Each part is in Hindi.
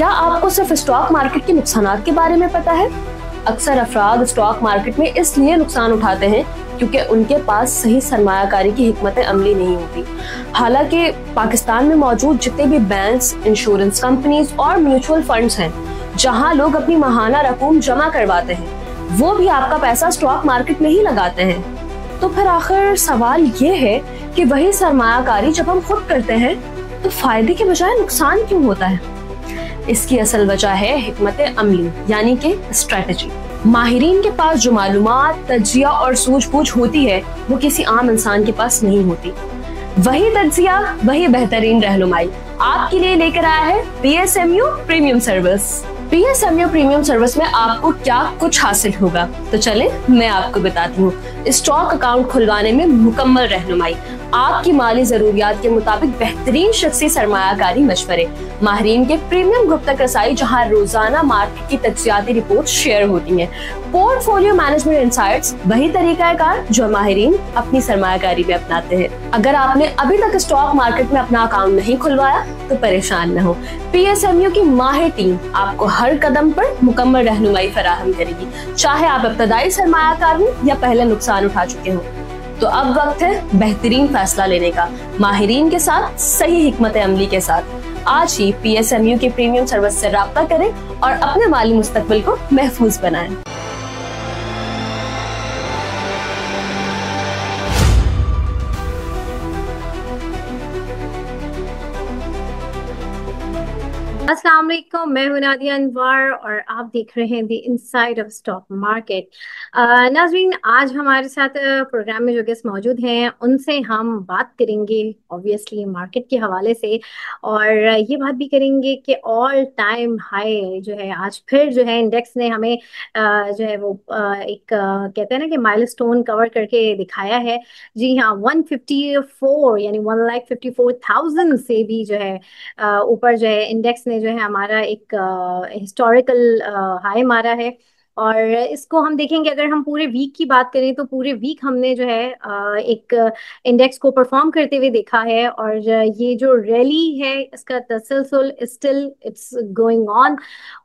क्या आपको सिर्फ स्टॉक मार्केट के नुकसानात के बारे में पता है? अक्सर अफराद स्टॉक मार्केट में इसलिए नुकसान उठाते हैं क्योंकि उनके पास सही सरमायाकारी की हिकमत अमली नहीं होती। हालांकि पाकिस्तान में मौजूद जितने भी बैंक्स, इंश्योरेंस कंपनीज और म्यूचुअल फंड्स हैं, जहां लोग अपनी माहाना रकूम जमा करवाते हैं, वो भी आपका पैसा स्टॉक मार्केट में ही लगाते हैं। तो फिर आखिर सवाल ये है कि वही सरमायाकारी जब हम खुद करते हैं तो फायदे के बजाय नुकसान क्यों होता है? इसकी असल वजह है हिकमत अमली यानी कि स्ट्रेटजी। माहिरीन के पास जो मालूमात, तज्जिया और सूझबूझ होती है वो किसी आम इंसान के पास नहीं होती। वही तज्जिया, वही बेहतरीन रहनुमाई आपके लिए लेकर आया है पीएसएमयू प्रीमियम सर्विस। पीएसएमयू प्रीमियम सर्विस में आपको क्या कुछ हासिल होगा, तो चले मैं आपको बताती हूँ। स्टॉक अकाउंट खुलवाने में मुकम्मल रहनुमाई, आपकी माली जरूरियात के मुताबिक बेहतरीन शख्सी सरमायाकारी मशवरे, माहिरीन के प्रीमियम गुप्त रसाई जहां रोजाना मार्केट की तज्जियाती रिपोर्ट शेयर होती हैं, पोर्टफोलियो मैनेजमेंट इनसाइट्स, वही तरीकाकार जो माहिरीन अपनी सरमायाकारी में अपनाते हैं। अगर आपने अभी तक स्टॉक मार्केट में अपना अकाउंट नहीं खुलवाया तो परेशान न हो, पीएसएमयू की माहिर टीम आपको हर कदम पर मुकम्मल रहनुमाई फराहम करेगी, चाहे आप इब्तदाई सरमायाकार हो या पहले नुकसान उठा चुके हो। तो अब वक्त है बेहतरीन फैसला लेने का, माहिरीन के साथ, सही हिकमत अमली के साथ। आज ही पीएसएमयू के प्रीमियम सर्विस से राब्ता करें और अपने माली मुस्तकबिल को महफूज बनाएं। अस्सलाम वालेकुम, मैं हूं नादिया अनवर और आप देख रहे हैं the inside of stock market. नाज़रीन, आज हमारे साथ प्रोग्राम में जो गेस्ट मौजूद हैं उनसे हम बात करेंगे ऑब्वियसली मार्केट के हवाले से, और ये बात भी करेंगे कि ऑल टाइम हाई जो है आज फिर जो है इंडेक्स ने हमें जो है वो एक कहते हैं ना कि माइलस्टोन कवर करके दिखाया है। जी हाँ, 154 यानी 1,54,000 से भी जो है ऊपर जो है इंडेक्स ने जो है हमारा एक हिस्टोरिकल हाई मारा है। और इसको हम देखेंगे, अगर हम पूरे वीक की बात करें तो पूरे वीक हमने जो है एक इंडेक्स को परफॉर्म करते हुए देखा है, और ये जो रैली है इसका तसलसल स्टिल इट्स गोइंग ऑन।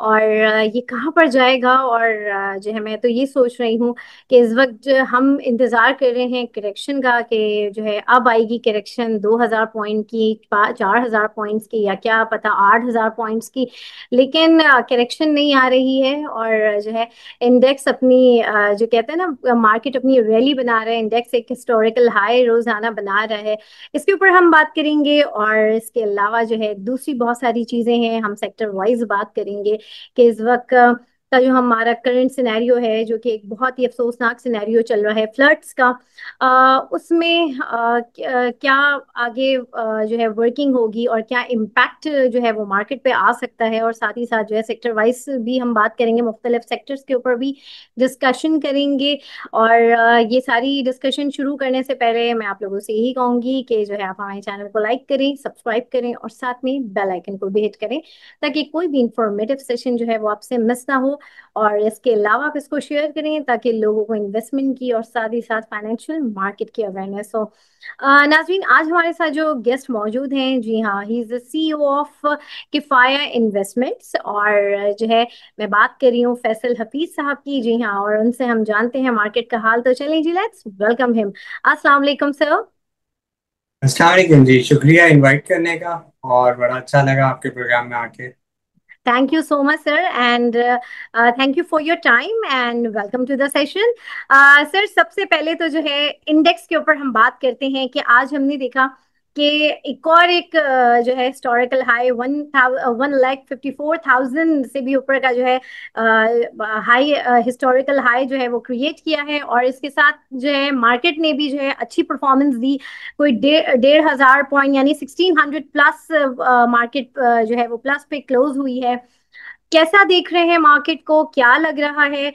और ये कहाँ पर जाएगा, और जो है मैं तो ये सोच रही हूँ कि इस वक्त जो हम इंतजार कर रहे हैं करेक्शन का, कि जो है अब आएगी करेक्शन 2,000 पॉइंट की, 4,000 पॉइंट्स की, या क्या पता 8,000 पॉइंट्स की, लेकिन करेक्शन नहीं आ रही है। और जो है इंडेक्स अपनी जो कहते हैं ना मार्केट अपनी रैली बना रहा है, इंडेक्स एक हिस्टोरिकल हाई रोजाना बना रहा है। इसके ऊपर हम बात करेंगे, और इसके अलावा जो है दूसरी बहुत सारी चीजें हैं, हम सेक्टर वाइज बात करेंगे कि इस वक्त का जो हमारा करंट सिनेरियो है, जो कि एक बहुत ही अफसोसनाक सिनेरियो चल रहा है फ्लड्स का, उसमें क्या आगे जो है वर्किंग होगी और क्या इम्पैक्ट जो है वो मार्केट पे आ सकता है। और साथ ही साथ जो है सेक्टर वाइज भी हम बात करेंगे, मुख्तलिफ सेक्टर्स के ऊपर भी डिस्कशन करेंगे। और ये सारी डिस्कशन शुरू करने से पहले मैं आप लोगों से यही कहूंगी कि जो है आप हमारे चैनल को लाइक करें, सब्सक्राइब करें और साथ में बेल आइकन को भी हिट करें, ताकि कोई भी इंफॉर्मेटिव सेशन जो है वो आपसे मिस ना हो। और इसके अलावा आप इसको शेयर करें ताकि लोगों को इन्वेस्टमेंट की और साथ ही साथ फाइनेंशियल मार्केट की अवेयरनेस हो। नाज़रीन, आज हमारे साथ जो गेस्ट मौजूद हैं, जी हाँ, he is the CEO of Kifaya investments, और जो है मैं बात कर रही हूँ फैसल हफीज साहब की। जी हाँ, और उनसे हम जानते हैं मार्केट का हाल। तो चलें जी, लेट्स वेलकम हिम। अस्सलाम वालेकुम सर। अस्सलाम वालेकुम जी, शुक्रिया इनवाइट करने का। और बड़ा अच्छा लगा आपके प्रोग्राम में आके। Thank you so much sir, and thank you for your time and welcome to the session. Sir, सबसे पहले तो जो है इंडेक्स के ऊपर हम बात करते हैं कि आज हमने देखा कि एक और एक जो है हिस्टोरिकल हाई 1,54,000 से भी ऊपर का जो है हाई, हिस्टोरिकल हाई जो है वो क्रिएट किया है। और इसके साथ जो है मार्केट ने भी जो है अच्छी परफॉर्मेंस दी, कोई 1,500 पॉइंट यानी 1,600 प्लस मार्केट जो है वो प्लस पे क्लोज हुई है। कैसा देख रहे हैं मार्केट को, क्या लग रहा है,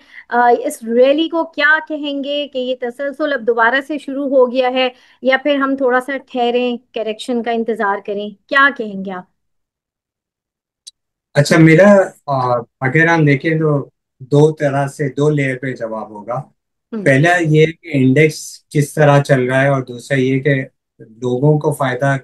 इस रैली को क्या कहेंगे कि ये तसलसल अब दोबारा से शुरू हो गया है, या फिर हम थोड़ा सा ठहरें, करेक्शन का इंतजार करें, क्या कहेंगे आप? अच्छा, मेरा अगर हम देखें तो दो तरह से, दो लेयर पे जवाब होगा। हम्म। पहला ये है कि इंडेक्स किस तरह चल रहा है, और दूसरा ये कि लोगों को फायदा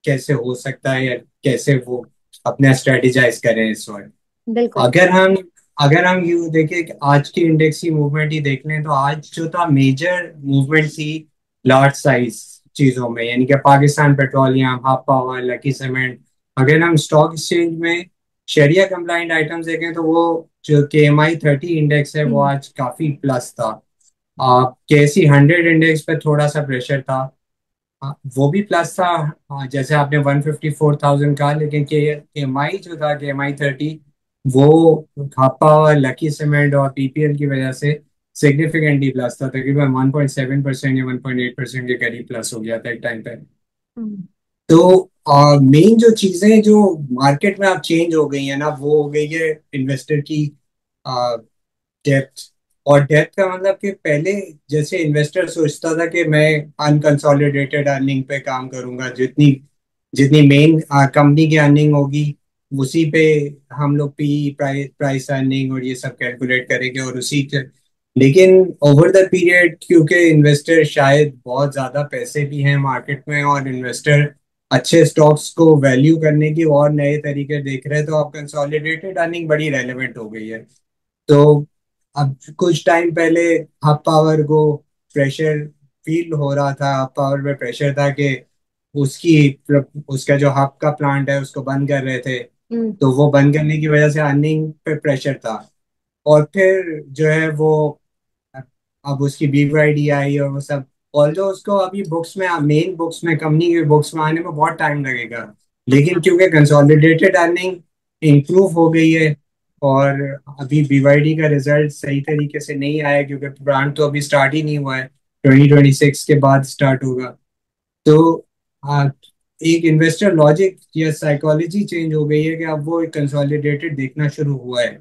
कैसे हो सकता है या कैसे वो अपना स्ट्रेटेजाइज करें इस वक्त। बिल्कुल। अगर हम अगर हम यू देखें कि आज की इंडेक्स की मूवमेंट ही देख लें, तो आज जो था मेजर मूवमेंट थी लार्ज साइज चीजों में, यानी कि Pakistan petroleum, hub power, lucky cement. अगर हम स्टॉक एक्सचेंज में शरिया कंप्लाइंट आइटम्स देखें, तो वो जो KMI 30 इंडेक्स है वो हम्म। आज काफी प्लस था। KC 100 इंडेक्स पे थोड़ा सा प्रेशर था। वो भी प्लस था। जैसे आपने 154,000 कहा, लेकिन KMI जो था KMI 30, वो हापा और लकी सीमेंट और PPL की वजह से सिग्निफिकेंटली प्लस था। तकरीबन 1.7% या 1.8% के करीब प्लस हो गया था एक टाइम पे। हम्म। तो मेन जो चीजें जो मार्केट में अब चेंज हो गई है ना, वो हो गई है इन्वेस्टर की डेप्थ। और डेप्थ का मतलब कि पहले जैसे इन्वेस्टर सोचता था कि मैं अनकंसोलिडेटेड अर्निंग पे काम करूंगा, जितनी जितनी मेन कंपनी की अर्निंग होगी उसी पे हम लोग प्राइस प्राइस अर्निंग और ये सब कैलकुलेट करेंगे और उसी के। लेकिन ओवर द पीरियड, क्योंकि इन्वेस्टर शायद बहुत ज्यादा पैसे भी हैं मार्केट में, और इन्वेस्टर अच्छे स्टॉक्स को वैल्यू करने की और नए तरीके देख रहे हैं, तो अब कंसोलिडेटेड अर्निंग बड़ी रेलेवेंट हो गई है। तो अब कुछ टाइम पहले हब पावर को प्रेशर फील हो रहा था, हब पावर में प्रेशर था कि उसकी उसका जो हब का प्लांट है उसको बंद कर रहे थे। हम्म। तो वो बंद करने की वजह से अर्निंग पे प्रेशर था। और फिर जो है वो अब उसकी BYD आई और वो सब। ऑल्दो उसको अभी बुक्स में, मेन बुक्स में, कंपनी के बुक्स में आने में बहुत टाइम लगेगा। लेकिन क्योंकि कंसोलिडेटेड अर्निंग इंप्रूव हो गई है, और अभी BYD का रिजल्ट सही तरीके से नहीं आया, क्योंकि ब्रांड तो अभी स्टार्ट ही नहीं हुआ है, 2026 के बाद स्टार्ट होगा। तो आ, एक इन्वेस्टर लॉजिक या साइकोलॉजी चेंज हो गई है कि अब वो कंसोलिडेटेड देखना शुरू हुआ है।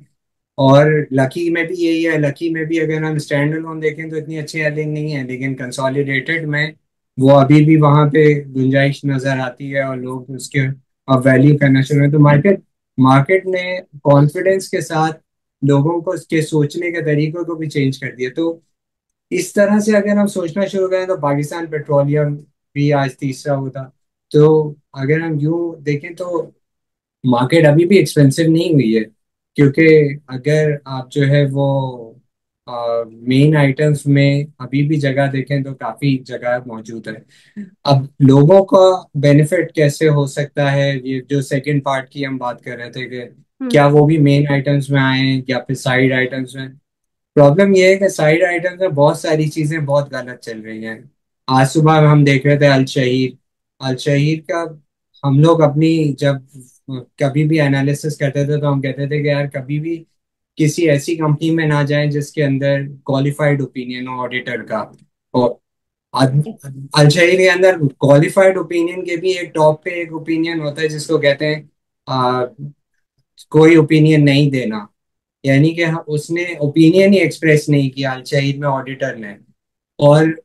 और लकी में भी यही है। लकी में भी अगर हम स्टैंड अलोन देखें तो इतनी अच्छी अर्निंग नहीं है, लेकिन कंसोलिडेटेड में वो अभी भी वहां पे गुंजाइश नजर आती है, और लोग उसके अब वैल्यू करना शुरू है। तो मार्केट मार्केट ने कॉन्फिडेंस के साथ लोगों को उसके सोचने के तरीकों को भी चेंज कर दिया। तो इस तरह से अगर हम सोचना शुरू करें, तो पाकिस्तान पेट्रोलियम भी आज तीसरा होता। तो अगर हम यूं देखें तो मार्केट अभी भी एक्सपेंसिव नहीं हुई है, क्योंकि अगर आप जो है वो मेन आइटम्स में अभी भी जगह देखें तो काफी जगह मौजूद है। अब लोगों का बेनिफिट कैसे हो सकता है, ये जो सेकंड पार्ट की हम बात कर रहे थे कि हम्म। क्या वो भी मेन आइटम्स में आए या फिर साइड आइटम्स में। प्रॉब्लम ये है कि साइड आइटम्स में बहुत सारी चीजें बहुत गलत चल रही हैं। आज सुबह हम देख रहे थे अल शहीर का। हम लोग अपनी जब कभी भी एनालिसिस करते थे, तो हम कहते थे कि यार कभी भी किसी ऐसी कंपनी में ना जाएं जिसके अंदर क्वालिफाइड ओपिनियन हो ऑडिटर का। और अल शहीर के अंदर क्वालिफाइड ओपिनियन के भी एक टॉप पे एक ओपिनियन होता है जिसको कहते हैं आ, कोई ओपिनियन नहीं देना। यानी कि उसने ओपिनियन ही एक्सप्रेस नहीं किया अल-शहीर में ऑडिटर ने। और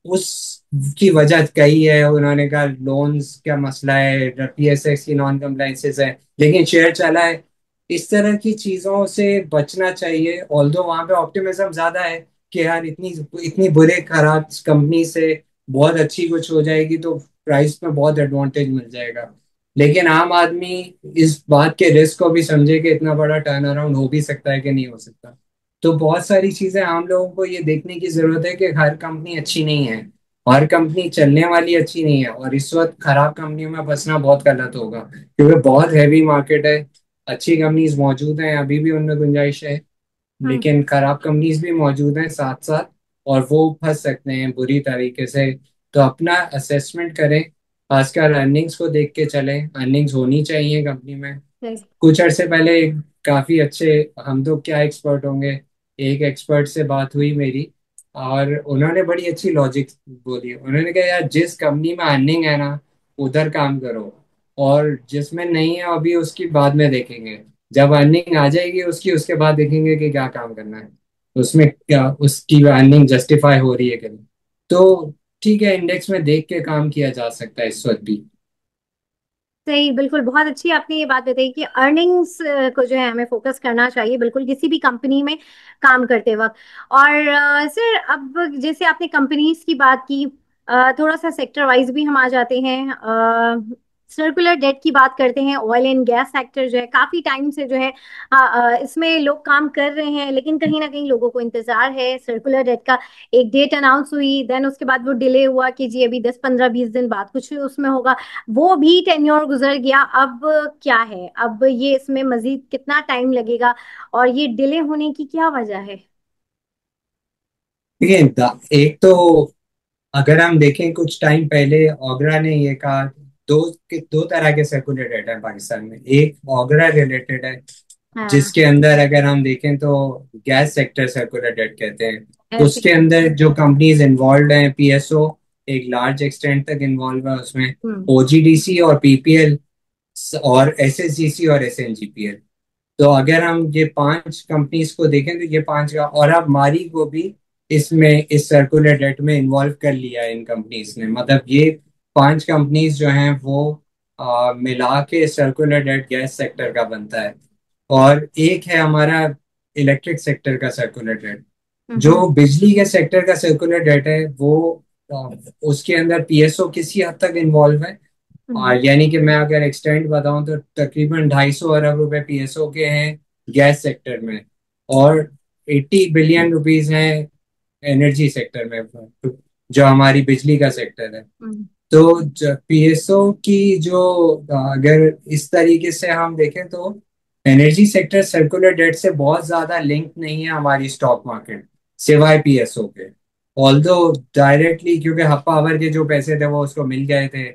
उसकी वजह कही है, उन्होंने कहा लोन्स का मसला है, PSX की नॉन कम्प्लाइंसेस है, लेकिन शेयर चला है। इस तरह की चीजों से बचना चाहिए। ऑल्दो वहां पे ऑप्टिमिज्म ज्यादा है कि यार इतनी इतनी बुरे खराब कंपनी से बहुत अच्छी कुछ हो जाएगी, तो प्राइस में बहुत एडवांटेज मिल जाएगा। लेकिन आम आदमी इस बात के रिस्क को भी समझे कि इतना बड़ा टर्न अराउंड हो भी सकता है कि नहीं हो सकता। तो बहुत सारी चीजें आम लोगों को ये देखने की जरूरत है कि हर कंपनी अच्छी नहीं है, हर कंपनी चलने वाली अच्छी नहीं है, और इस वक्त खराब कंपनियों में फंसना बहुत गलत होगा, क्योंकि बहुत हैवी मार्केट है। अच्छी कंपनीज मौजूद हैं, अभी भी उनमें गुंजाइश है, हम्म। लेकिन खराब कंपनीज भी मौजूद हैं साथ साथ, और वो फंस सकते हैं बुरी तरीके से। तो अपना असेसमेंट करें, खासकर अर्निंग्स को देख के चलें। अर्निंग्स होनी चाहिए कंपनी में। सही। कुछ अरसे पहले एक काफी अच्छे, हम तो क्या एक्सपर्ट होंगे, एक एक्सपर्ट से बात हुई मेरी, और उन्होंने बड़ी अच्छी लॉजिक बोली। उन्होंने कहा यार जिस कंपनी में अर्निंग है ना, उधर काम करो, और जिसमें नहीं है अभी उसकी बाद में देखेंगे। जब अर्निंग आ जाएगी उसकी, उसके बाद देखेंगे कि क्या काम करना है, उसमें क्या उसकी अर्निंग जस्टिफाई हो रही है कि नहीं। तो ठीक है, इंडेक्स में देख के काम किया जा सकता है इस वक्त भी। सही, बिल्कुल बहुत अच्छी आपने ये बात बताई कि अर्निंग्स को जो है हमें फोकस करना चाहिए बिल्कुल किसी भी कंपनी में काम करते वक्त। और सर अब जैसे आपने कंपनीज की बात की, थोड़ा सा सेक्टर वाइज भी हम आ जाते हैं। सर्कुलर डेट की बात करते हैं, ऑयल एंड गैस सेक्टर जो है काफी टाइम से जो है इसमें लोग काम कर रहे हैं, लेकिन कहीं ना कहीं लोगों को इंतजार है सर्कुलर डेट का। एक डेट अनाउंस हुई, देन उसके बाद वो डिले हुआ कि जी अभी 10 15 20 दिन बाद कुछ उसमें होगा, वो भी टेन्योर गुजर गया। अब क्या है, अब ये इसमें मजीद कितना टाइम लगेगा और ये डिले होने की क्या वजह है? देखिए, एक तो अगर हम देखें कुछ टाइम पहले ओगरा ने ये कहा, दो तरह के सर्कुलर डेटा है पाकिस्तान में। एक ओगरा रिलेटेड है, हाँ। जिसके अंदर अगर हम देखें तो गैस सेक्टर सर्कुलर डेट कहते हैं। ऐसे उसके ही। अंदर जो कंपनीज इन्वॉल्व हैं, पीएसओ एक लार्ज एक्सटेंट तक इन्वॉल्व है उसमें, हम्म। ओजीडीसी और पीपीएल और एसएसजीसी और एसएनजीपीएल। तो अगर हम ये पांच कंपनीज को देखें तो ये पांच का, और अब मारी को भी इसमें इस सर्कुलर डेट में इन्वॉल्व कर लिया है इन कंपनीज ने। मतलब ये पांच कंपनीज जो हैं वो मिला के सर्कुलर डेट गैस सेक्टर का बनता है। और एक है हमारा इलेक्ट्रिक सेक्टर का सर्कुलर डेट। हम्म। जो बिजली के सेक्टर का सर्कुलर डेट है वो अ, उसके अंदर पीएसओ किसी हद तक इन्वॉल्व है। हम्म। और यानी कि मैं अगर एक्सटेंड बताऊं तो तकरीबन 250 अरब रुपए पीएसओ के हैं गैस सेक्टर में, और 80 बिलियन रुपीस हैं एनर्जी सेक्टर में, जो हमारी बिजली का सेक्टर है। हम्म। तो पीएसओ की जो अगर इस तरीके से हम देखें तो एनर्जी सेक्टर सर्कुलर डेट से बहुत ज्यादा लिंक नहीं है हमारी स्टॉक मार्केट, सिवाय पीएसओ के। ऑल्दो डायरेक्टली, क्योंकि हफ्ता आवर के जो पैसे थे वो उसको मिल गए थे,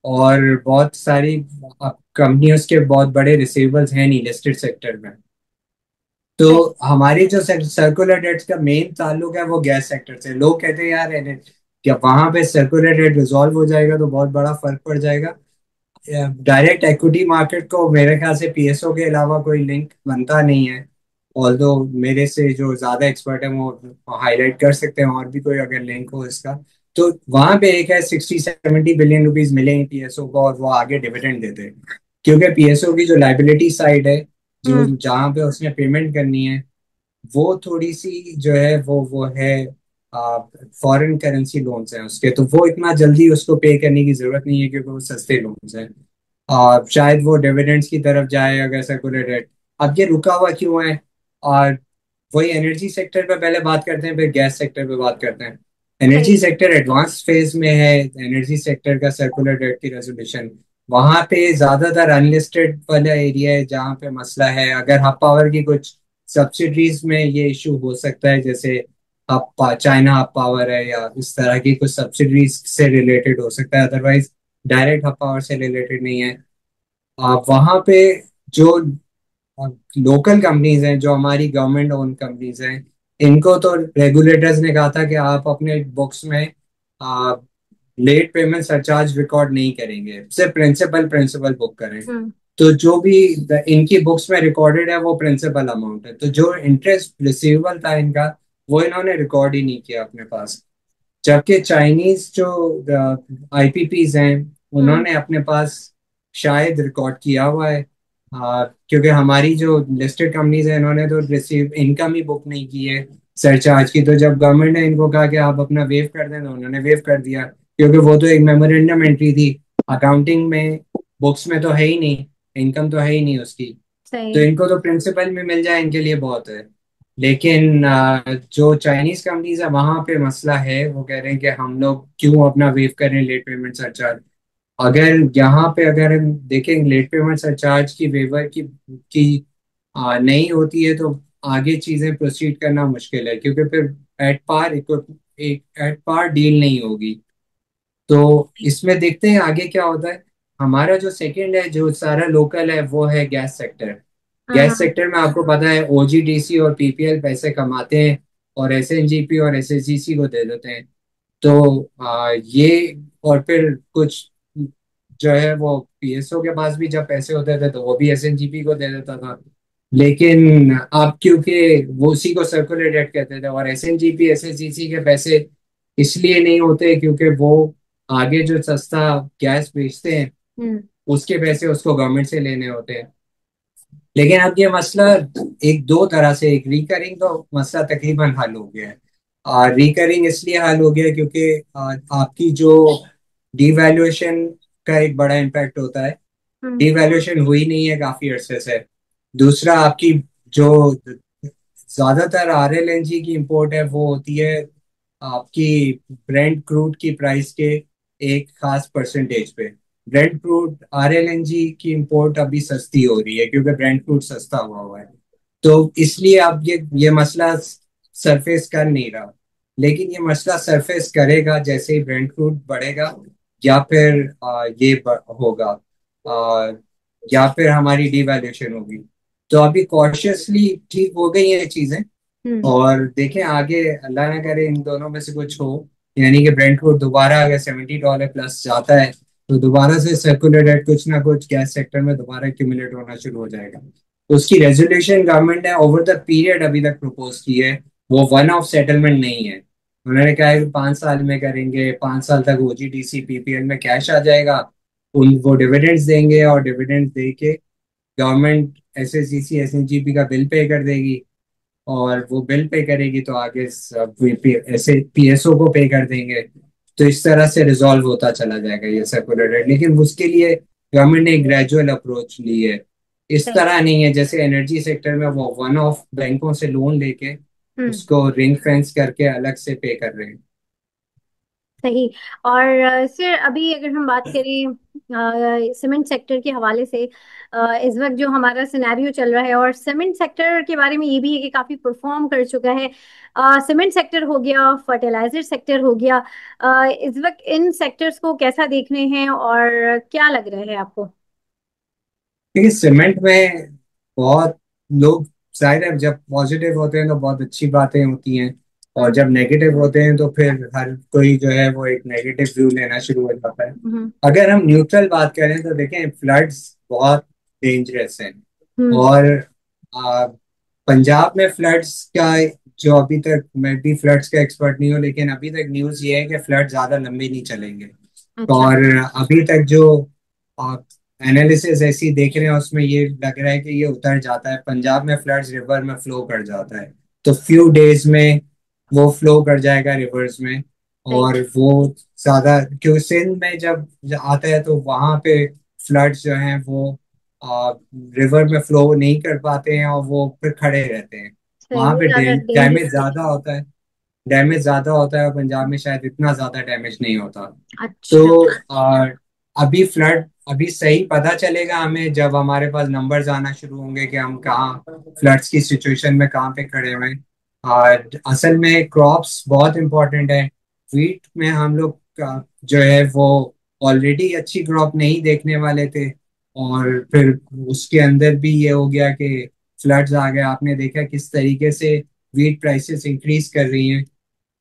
और बहुत सारी कंपनियों के बहुत बड़े रिसीवेबल्स हैं नहीं लिस्टेड सेक्टर में। तो सही। हमारी जो सर्कुलर डेट्स का मेन ताल्लुक है वो गैस सेक्टर से। लोग कहते हैं यार क्या वहां पे सर्कुलर डेट रिजॉल्व हो जाएगा तो बहुत बड़ा फर्क पड़ जाएगा। डायरेक्ट इक्विटी मार्केट को मेरे ख्याल से पीएसओ के अलावा कोई लिंक बनता नहीं है। ऑल्दो मेरे से जो ज्यादा एक्सपर्ट है वो हाईलाइट कर सकते हैं और भी कोई अगर लिंक हो इसका। तो वहां पे एक है 60 70 बिलियन रुपीस मिलेंगे पीएसओ को, और वो आगे डिविडेंड देते हैं। क्योंकि पीएसओ की जो लाइबिलिटी साइड है, जो हम्म। जहाँ पे उसने पेमेंट करनी है, वो थोड़ी सी जो है वो है फॉरेन करेंसी लोन्स हैं उसके। तो वो इतना जल्दी उसको पे करने की जरूरत नहीं है क्योंकि वो सस्ते लोन्स हैं। शायद वो डिविडेंड्स की तरफ जाए अगर सर्कुलर रेट। अब ये रुका हुआ क्यों है? और वही एनर्जी सेक्टर पे पहले बात करते हैं, फिर गैस सेक्टर पे बात करते हैं। सही। एनर्जी सेक्टर एडवांस फेज में है। एनर्जी सेक्टर का सर्कुलर डेट की रेजोल्यूशन वहां पे ज्यादातर अनलिस्टेड वाला एरिया है जहाँ पे मसला है। अगर हब पावर की कुछ सब्सिडीज में ये इशू हो सकता है, जैसे हब चाइना हब पावर है या इस तरह की कुछ सब्सिडीज से रिलेटेड हो सकता है, अदरवाइज डायरेक्ट हब पावर से रिलेटेड नहीं है। वहां पे जो लोकल कंपनीज हैं, जो हमारी गवर्नमेंट ओन कंपनीज हैं, इनको तो रेगुलेटर्स ने कहा था कि आप अपने बुक्स में लेट पेमेंट सरचार्ज रिकॉर्ड नहीं करेंगे, सिर्फ प्रिंसिपल प्रिंसिपल बुक करें। हम्म। तो जो भी इनकी बुक्स में रिकॉर्डेड है वो प्रिंसिपल अमाउंट है। तो जो इंटरेस्ट रिसीवेबल था इनका, वो इन्होंने रिकॉर्ड ही नहीं किया अपने पास। जबकि चाइनीज जो आईपीपीज हैं, हम्म। उन्होंने अपने पास शायद रिकॉर्ड किया हुआ है। क्योंकि हमारी जो लिस्टेड कंपनीज है, इन्होंने तो रिसीव इनकम ही बुक नहीं की है सरचार्ज की। तो जब गवर्नमेंट ने इनको कहा कि आप अपना वेव कर दें, तो उन्होंने वेव कर दिया, क्योंकि वो तो एक मेमोरेंडम एंट्री थी। अकाउंटिंग में बुक्स में तो है ही नहीं, इनकम तो है ही नहीं उसकी। तो सही। इनको तो प्रिंसिपल में मिल जाए इनके लिए बहुत है। लेकिन जो चाइनीज कंपनीज है वहां पे मसला है। वो कह रहे हैं कि हम लोग क्यों अपना वेव करें लेट पेमेंट सरचार्ज। अगर यहाँ पे अगर हम देखें लेट पेमेंट सरचार्ज की वेवर की नहीं होती है, तो आगे चीजें प्रोसीड करना मुश्किल है, क्योंकि फिर एट पार एक एट पार डील नहीं होगी। तो इसमें देखते हैं आगे क्या होता है। हमारा जो सेकंड है जो सारा लोकल है वो है गैस सेक्टर। गैस हाँ। सेक्टर में आपको पता है ओजीडीसी और पीपीएल पैसे कमाते हैं और एसएनजीपी और एसएसजीसी को दे देते हैं। तो ये और फिर कुछ जो है वो पीएसओ के पास भी जब पैसे होते थे तो वो भी एसएनजीपी को दे देता था। लेकिन अब क्योंकि वो उसी को सर्कुलर डेट कहते थे, और एसएनजीपी एसएसजीसी के पैसे इसलिए नहीं होते क्योंकि वो आगे जो सस्ता गैस बेचते हैं हम्म। उसके पैसे उसको गवर्नमेंट से लेने होते हैं। लेकिन अब ये मसला एक दो तरह से, एक रिकरिंग तो मसला तकरीबन हल हो गया है। और रिकरिंग इसलिए हल हो गया क्योंकि आपकी जो डिवैल्यूएशन का एक बड़ा इम्पैक्ट होता है। हम्म। डिवैल्यूएशन हुई नहीं है काफी अरसे से। दूसरा, आपकी जो ज्यादातर आरएलएनजी की इंपोर्ट है वो होती है आपकी ब्रेंट क्रूड की प्राइस के एक खास परसेंटेज पे। ब्रेंट क्रूड आरएलएनजी की इंपोर्ट अभी सस्ती हो रही है क्योंकि ब्रेंट क्रूड सस्ता हुआ है। तो इसलिए अब ये मसला सरफेस कर नहीं रहा। लेकिन ये मसला सरफेस करेगा जैसे ही ब्रेंट क्रूड बढ़ेगा, या फिर होगा, आ, या फिर हमारी डिवैल्यूएशन होगी। तो अभी कॉशियसली ठीक हो गई है चीजें। हम्म। और देखें आगे, अल्लाह ना करे इन दोनों में से कुछ हो, यानी कि ब्रेंट क्रूड दोबारा अगर $70 प्लस जाता है तो दोबारा से सर्कुलर डेट कुछ ना कुछ गैस सेक्टर में दोबारा एक्यूमुलेट होना शुरू हो जाएगा। तो उसकी रेजोल्यूशन गवर्नमेंट ने ओवर द पीरियड अभी तक प्रपोज की है, वो वन ऑफ सेटलमेंट नहीं है। उन्होंने कहा है कि 5 साल में करेंगे, 5 साल तक ओजीडीसी पीपीएल में कैश आ जाएगा, उन वो डिविडेंड्स देंगे और डिविडेंड्स दे के गवर्नमेंट एसएससीसी एसएनजीपी का बिल पे कर देगी। और वो बिल पे करेगी तो आगे ऐसे पीएसओ को पे कर देंगे। तो इस तरह से रिजॉल्व होता चला जाएगा ये सर्कुलर डेट। लेकिन उसके लिए गवर्नमेंट ने एक ग्रेजुअल अप्रोच ली है। इस सही। तरह नहीं है जैसे एनर्जी सेक्टर में वो वन ऑफ बैंकों से लोन लेके हम्म। उसको रिंग फेंस करके अलग से पे कर रहे हैं। सही। और सर अभी अगर हम बात करें सीमेंट सेक्टर के हवाले से, इस वक्त जो हमारा सिनेरियो चल रहा है, और सीमेंट सेक्टर के बारे में ये भी है कि काफी परफॉर्म कर चुका है। सीमेंट सेक्टर हो गया, फर्टिलाइजर सेक्टर हो गया, इस वक्त इन सेक्टर्स को कैसा देख रहे हैं और क्या लग रहा है आपको? देखिए, सीमेंट में बहुत लोग, जाहिर है जब पॉजिटिव होते हैं तो बहुत अच्छी बातें होती हैं, और हम्म। जब नेगेटिव होते हैं तो फिर हर कोई जो है वो एक नेगेटिव व्यू लेना शुरू हो जाता है। हम्म। अगर हम न्यूट्रल बात करें तो देखें, फ्लड्स बहुत डेंजरस हैं। हम्म। और आ, पंजाब में फ्लड्स का, जो अभी तक, मैं भी फ्लड्स का एक्सपर्ट नहीं हूँ, लेकिन अभी तक न्यूज़ ये है कि फ्लड ज्यादा लंबे नहीं चलेंगे। अच्छा। और अभी तक जो एनालिसिस ऐसी देख रहे हैं उसमें ये लग रहा है कि ये उतर जाता है, पंजाब में फ्लड्स रिवर में फ्लो कर जाता है। तो फ्यू डेज में वो फ्लो कर जाएगा रिवर्स में। सही। और वो ज्यादा, क्योंकि सिंध में जब आता है तो वहां पे फ्लड्स जो हैं वो रिवर में फ्लो नहीं कर पाते हैं और वो फिर खड़े रहते हैं। सही, वहां वो पे ज्यादा डैमेज डेंजरस है। ज्यादा होता है। डैमेज ज्यादा होता है और पंजाब में शायद इतना ज्यादा डैमेज नहीं होता। अच्छा। तो अभी सही पता चलेगा हमें जब हमारे पास नंबर्स आना शुरू होंगे कि हम कहाँ फ्लड्स की सिचुएशन में कहाँ पे खड़े हुए हैं। और असल में क्रॉप्स बहुत इंपॉर्टेंट है। वीट में हम लोग जो है वो ऑलरेडी अच्छी क्रॉप नहीं देखने वाले थे, और फिर उसके अंदर भी ये हो गया कि फ्लड्स आ गया। आपने देखा किस तरीके से वीट प्राइसेस इंक्रीज कर रही हैं।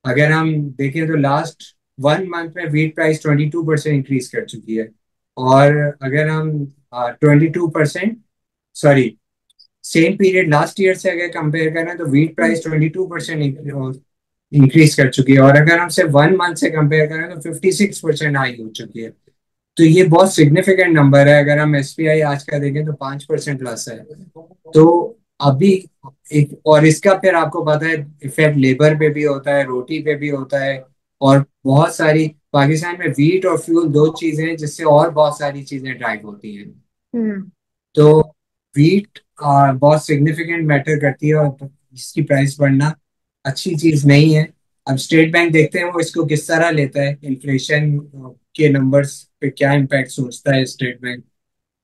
अगर हम देखें तो लास्ट 1 मंथ में वीट प्राइस 22% इंक्रीज कर चुकी है। और अगर हम 22%, sorry, same period last year से अगर कंपेयर करें तो वीट हम्म। प्राइस 22% इंक्रीज कर चुकी है। और अगर हम सिर्फ 1 मंथ से कंपेयर करें तो 56% हाई हो चुकी है। तो ये बहुत सिग्निफिकेंट नंबर है। अगर हम एसपीआई आज का देखें तो 5% प्लस है। तो अभी एक, और इसका फिर आपको पता है इफेक्ट लेबर पे भी होता है, रोटी पे भी होता है। और बहुत सारी, पाकिस्तान में वीट और फ्यूल दो चीजें हैं जिससे और बहुत सारी चीजें ड्राइव होती हैं। हम्म। तो वीट बहुत सिग्निफिकेंट मैटर करती है, और इसकी प्राइस बढ़ना अच्छी चीज नहीं है। अब स्टेट बैंक देखते हैं वो इसको किस तरह लेता है, इन्फ्लेशन के नंबर्स पे क्या इम्पैक्ट सोचता है स्टेट बैंक।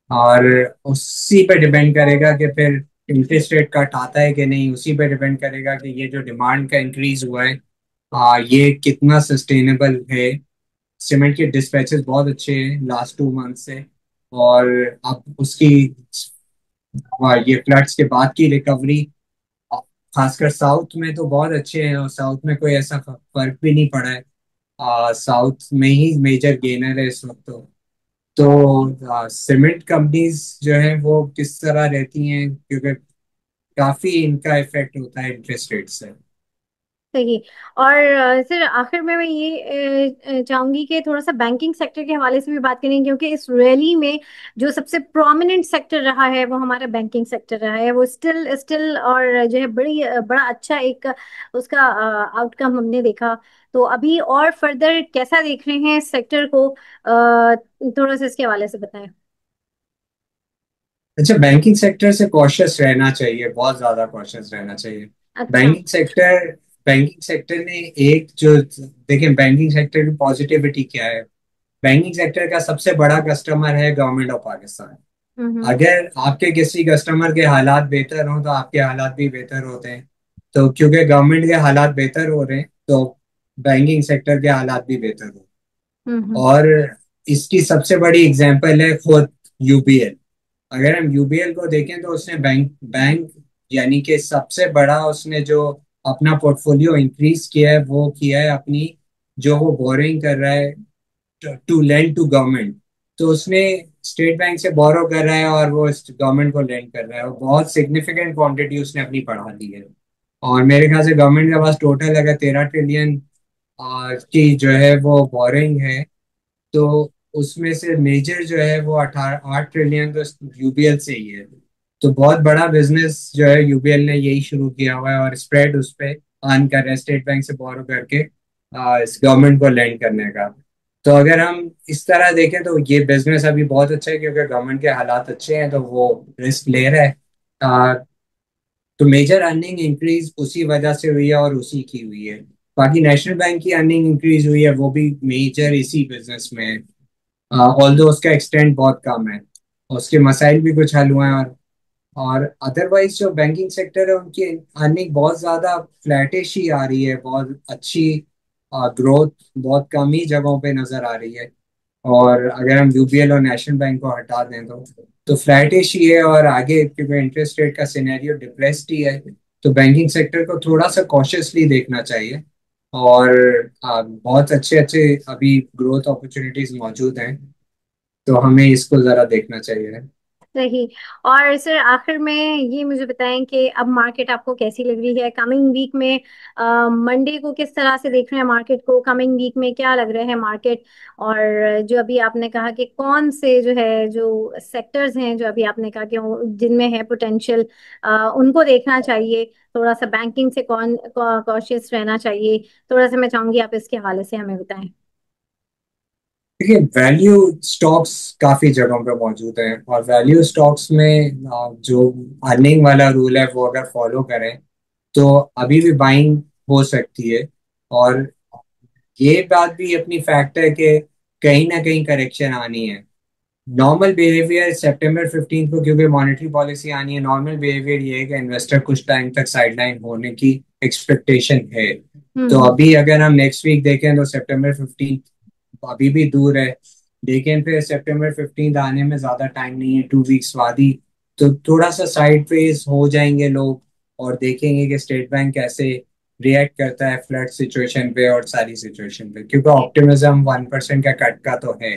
और उसी पे डिपेंड करेगा कि फिर इंटरेस्ट रेट कट आता है कि नहीं। उसी पे डिपेंड करेगा कि ये जो डिमांड का इंक्रीज हुआ है ये कितना सस्टेनेबल है। सीमेंट के डिस्पैचेस बहुत अच्छे हैं लास्ट 2 मंथ से। और अब उसकी ये फ्लड्स के बाद की रिकवरी, खासकर साउथ में तो बहुत अच्छे हैं, और साउथ में कोई ऐसा फर्क भी नहीं पड़ा है। साउथ में ही मेजर गेनर है इस वक्त। तो सीमेंट कंपनीज जो है वो किस तरह रहती हैं, क्योंकि काफी इनका इफेक्ट होता है इंटरेस्ट रेट से। सही। और सर आखिर में मैं ये चाहूंगी कि थोड़ा सा बैंकिंग सेक्टर के हवाले से भी बात करें, क्योंकि इस रैली में जो सबसे प्रोमिनेंट सेक्टर रहा है वो हमारा बैंकिंग सेक्टर रहा है। वो स्टिल स्टिल और जो है बड़ा अच्छा एक उसका आउटकम हमने देखा। तो अभी और फर्दर कैसा देख रहे हैं इस सेक्टर को, थोड़ा सा इसके हवाले से बताएं। अच्छा, बैंकिंग सेक्टर से कॉशियस रहना चाहिए, बहुत ज्यादा कॉशियस रहना चाहिए। अच्छा। बैंकिंग सेक्टर बैंकिंग सेक्टर ने एक जो, देखिए बैंकिंग सेक्टर की पॉजिटिविटी क्या है। बैंकिंग सेक्टर का सबसे बड़ा कस्टमर है गवर्नमेंट ऑफ पाकिस्तान। हम्म। अगर आपके किसी कस्टमर के हालात बेहतर हों तो आपके हालात भी बेहतर होते हैं। तो क्योंकि गवर्नमेंट के हालात बेहतर हो रहे हैं तो बैंकिंग सेक्टर के हालात भी बेहतर हो रहे हैं। हम्म। और इसकी सबसे बड़ी एग्जांपल है खुद यूबीएल। अगर हम यूबीएल को देखें तो उसने बैंक बैंक यानी कि सबसे बड़ा उसने जो अपना पोर्टफोलियो इंक्रीज किया है वो किया है अपनी, जो वो बोरिंग कर रहा है टू लेंड टू गवर्नमेंट। तो उसने स्टेट बैंक से बोरो कर रहा है और वो गवर्नमेंट को लेंड कर रहा है, और बहुत सिग्निफिकेंट क्वांटिटी उसने अपनी बढ़ा ली है। और मेरे ख्याल से गवर्नमेंट के पास टोटल अगर 13 ट्रिलियन की जो है वो बोरिंग है, तो उसमें से मेजर जो है वो 8 ट्रिलियन तो यूबीएल से ही है। तो बहुत बड़ा बिजनेस जो है यूबीएल ने यही शुरू किया हुआ है, और स्प्रेड उस पे अर्न कर रहे हैं स्टेट बैंक से बोरो करके इस गवर्नमेंट को लेंड करने का। तो अगर हम इस तरह देखें तो ये बिजनेस अभी बहुत अच्छा है, क्योंकि गवर्नमेंट के हालात अच्छे हैं तो वो रिस्क ले रहा है। आ, तो मेजर अर्निंग इंक्रीज उसी वजह से हुई है और उसी की हुई है। बाकी नेशनल बैंक की अर्निंग इंक्रीज हुई है वो भी मेजर इसी बिजनेस में है, ऑल्दो उसका एक्सटेंट बहुत कम है, उसके मसाइल भी कुछ हल हुए हैं। और अदरवाइज जो बैंकिंग सेक्टर है उनकी अर्निंग बहुत ज्यादा फ्लैटिश ही आ रही है, बहुत अच्छी ग्रोथ बहुत कम ही जगहों पे नजर आ रही है। और अगर हम यूबीएल और नेशनल बैंक को हटा दें तो फ्लैटिश ही है, और आगे क्योंकि इंटरेस्ट रेट का सिनेरियो डिप्रेस्ड ही है, तो बैंकिंग सेक्टर को थोड़ा सा कॉशियसली देखना चाहिए। और बहुत अच्छे अच्छे अभी ग्रोथ अपॉर्चुनिटीज मौजूद हैं, तो हमें इसको जरा देखना चाहिए। सही। और सर आखिर में ये मुझे बताएं कि अब मार्केट आपको कैसी लग रही है कमिंग वीक में। मंडे को किस तरह से देख रहे हैं मार्केट को, कमिंग वीक में क्या लग रहा है मार्केट। और जो अभी आपने कहा कि कौन से जो है जो सेक्टर्स हैं जो अभी आपने कहा कि जिनमें है पोटेंशियल, उनको देखना चाहिए। थोड़ा सा बैंकिंग से कौन कॉशियस रहना चाहिए, थोड़ा सा मैं चाहूंगी आप इसके हवाले से हमें बताएं। देखिए, वैल्यू स्टॉक्स काफी जगहों पे मौजूद हैं, और वैल्यू स्टॉक्स में जो अर्निंग वाला रूल है वो अगर फॉलो करें तो अभी भी बाइंग हो सकती है। और ये बात भी अपनी फैक्ट है कि कहीं ना कहीं करेक्शन आनी है। नॉर्मल बिहेवियर September 15 को, क्योंकि मॉनेटरी पॉलिसी आनी है, नॉर्मल बिहेवियर ये है कि इन्वेस्टर कुछ टाइम तक साइडलाइन होने की एक्सपेक्टेशन है। तो हम्म। अभी अगर हम नेक्स्ट वीक देखें तो September 15 अभी भी दूर है, लेकिन फिर September 15 आने में ज्यादा टाइम नहीं है, 2 वीक्स बाद ही। तो थोड़ा सा साइड फेज हो जाएंगे लोग, और देखेंगे कि स्टेट बैंक कैसे रिएक्ट करता है फ्लड सिचुएशन पे और सारी सिचुएशन पे, क्योंकि ऑप्टिमिज्म 1% का कट का तो है।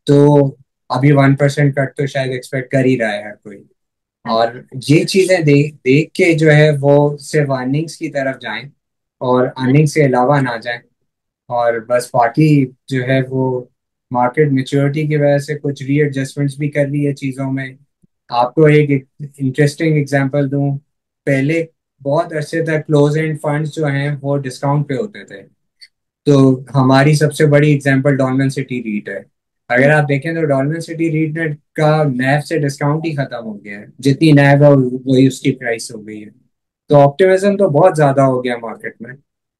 तो अभी 1% कट तो शायद एक्सपेक्ट कर ही रहा है हर कोई। और ये चीजें देख देख के जो है वो सिर्फ अर्निंग्स की तरफ जाएं और अर्निंग्स के अलावा ना जाएं। और बस बाकी जो है वो मार्केट मेच्योरिटी की वजह से कुछ रीएडजस्टमेंट्स भी कर ली है चीज़ों में। आपको एक इंटरेस्टिंग एग्जांपल दूं, पहले बहुत अरसे तक क्लोज एंड फंड्स जो हैं वो डिस्काउंट पे होते थे। तो हमारी सबसे बड़ी एग्जांपल डॉलमेन सिटी रीट है। अगर आप देखें तो डॉलमेन सिटी रीट ने का नैव से डिस्काउंट ही खत्म हो गया है, जितनी नैव है वही उसकी प्राइस हो गई है। तो ऑप्टिमिज्म तो बहुत ज्यादा हो गया मार्केट में,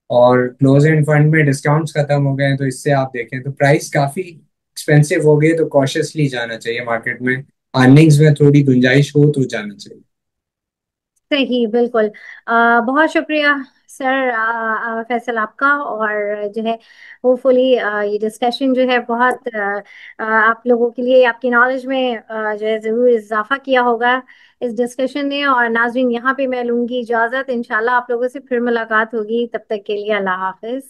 और क्लोज एंड फंड में डिस्काउंट्स खत्म हो गए हैं, तो इससे आप देखें तो प्राइस काफी एक्सपेंसिव हो गई है, तो कॉशियसली जाना चाहिए मार्केट में। अर्निंग्स में थोड़ी गुंजाइश हो तो जाना चाहिए। सही, बिल्कुल। बहुत शुक्रिया सर फैसल आपका। और जो है होपफुली ये डिस्कशन जो है बहुत आप लोगों के लिए आपकी नॉलेज में जो है ज़रूर इजाफा किया होगा इस डिस्कशन ने। और नाज़रीन यहाँ पे मैं लूँगी इजाज़त, इंशाल्लाह आप लोगों से फिर मुलाकात होगी, तब तक के लिए अल्लाह हाफिज।